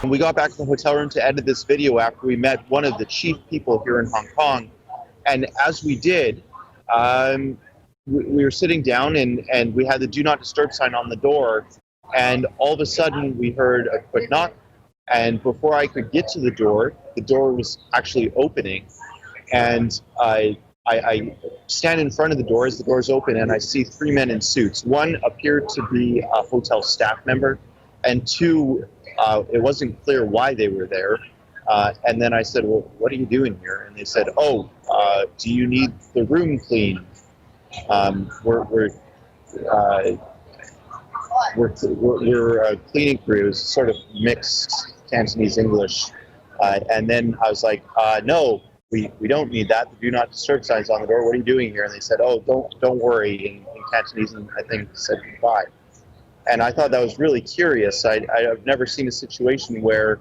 We got back to the hotel room to edit this video after we met one of the chief people here in Hong Kong. And as we did, we were sitting down and we had the do not disturb sign on the door. And all of a sudden we heard a quick knock. And before I could get to the door was actually opening. And I stand in front of the door as the door's open, and I see three men in suits. One appeared to be a hotel staff member, and two, it wasn't clear why they were there. And then I said, well, what are you doing here? And they said, do you need the room cleaned? We're a cleaning crew. It was sort of mixed Cantonese English. And then I was like, no, we don't need that. The do not disturb sign's on the door. What are you doing here? And they said, oh, don't worry, in Cantonese, and I think said goodbye. And I thought that was really curious. I've never seen a situation where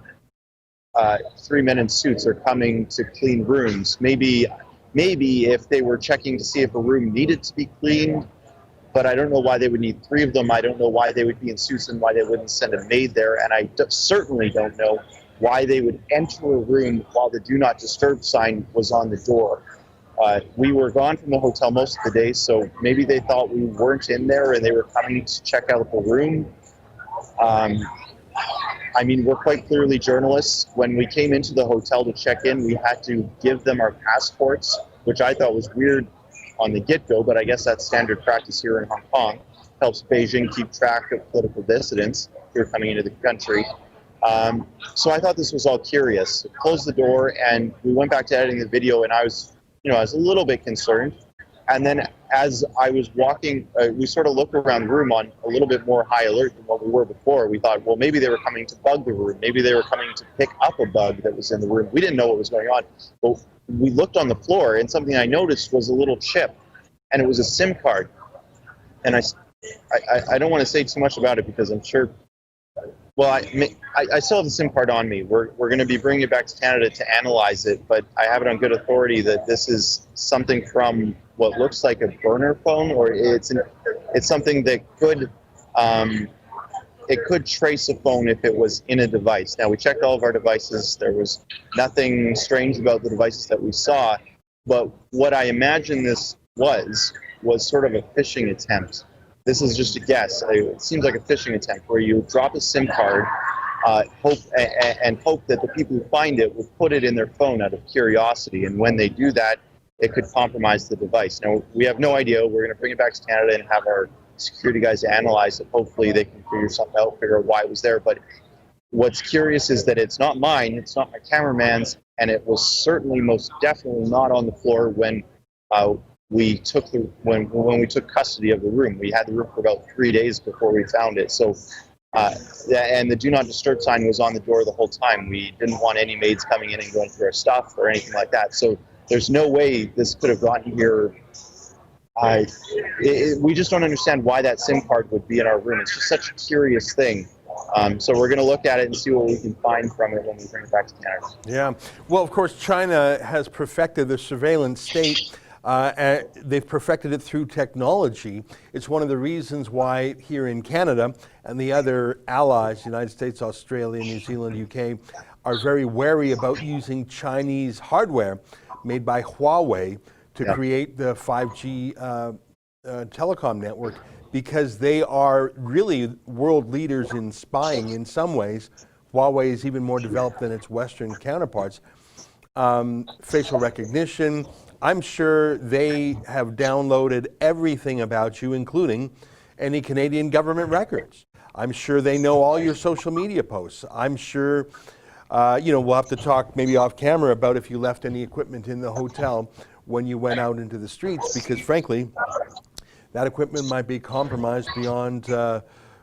three men in suits are coming to clean rooms. Maybe if they were checking to see if a room needed to be cleaned, but I don't know why they would need three of them. I don't know why they would be in suits and why they wouldn't send a maid there. And I certainly don't know why they would enter a room while the do not disturb sign was on the door. We were gone from the hotel most of the day, so maybe they thought we weren't in there and they were coming to check out the room. I mean, we're quite clearly journalists. When we came into the hotel to check in, we had to give them our passports, which I thought was weird on the get-go, but I guess that's standard practice here in Hong Kong. Helps Beijing keep track of political dissidents who are coming into the country. So I thought this was all curious. Closed the door and we went back to editing the video, and I was a little bit concerned. And then as I was walking, we sort of looked around the room on a little bit more high alert than what we were before. We thought, well, maybe they were coming to bug the room. Maybe they were coming to pick up a bug that was in the room. We didn't know what was going on. But we looked on the floor, and something I noticed was a little chip, and it was a SIM card. And I don't want to say too much about it because I'm sure, well, I still have the SIM card on me. We're going to be bringing it back to Canada to analyze it, but I have it on good authority that this is something from what looks like a burner phone, or it's something that could it could trace a phone if it was in a device. Now, we checked all of our devices. There was nothing strange about the devices that we saw, but what I imagine this was sort of a phishing attempt. This is just a guess. It seems like a phishing attempt where you drop a SIM card, hope that the people who find it will put it in their phone out of curiosity, and when they do that, it could compromise the device. Now, we have no idea. We're going to bring it back to Canada and have our security guys analyze it. Hopefully they can figure something out, figure out why it was there. But what's curious is that it's not mine, it's not my cameraman's, and it was certainly most definitely not on the floor when we took when we took custody of the room. We had the room for about 3 days before we found it. So and the do not disturb sign was on the door the whole time. We didn't want any maids coming in and going through our stuff or anything like that. So there's no way this could have gotten here. We just don't understand why that SIM card would be in our room. It's just such a curious thing. So we're going to look at it and see what we can find from it when we bring it back to Canada. Yeah. Well, of course, China has perfected the surveillance state. They've perfected it through technology. It's one of the reasons why here in Canada and the other allies, United States, Australia, New Zealand, UK, are very wary about using Chinese hardware made by Huawei to create the 5G telecom network, because they are really world leaders in spying in some ways. Huawei is even more developed than its Western counterparts. Facial recognition. I'm sure they have downloaded everything about you, including any Canadian government records. I'm sure they know all your social media posts. I'm sure, we'll have to talk maybe off camera about if you left any equipment in the hotel when you went out into the streets, because frankly, that equipment might be compromised beyond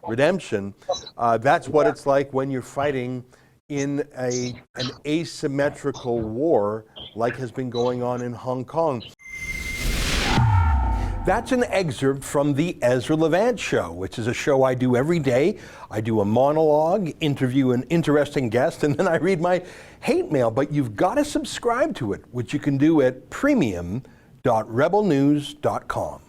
redemption. That's what it's like when you're fighting in an asymmetrical war like has been going on in Hong Kong. That's an excerpt from the Ezra Levant Show, which is a show I do every day. I do a monologue, interview an interesting guest, and then I read my hate mail. But you've got to subscribe to it, which you can do at premium.rebelnews.com.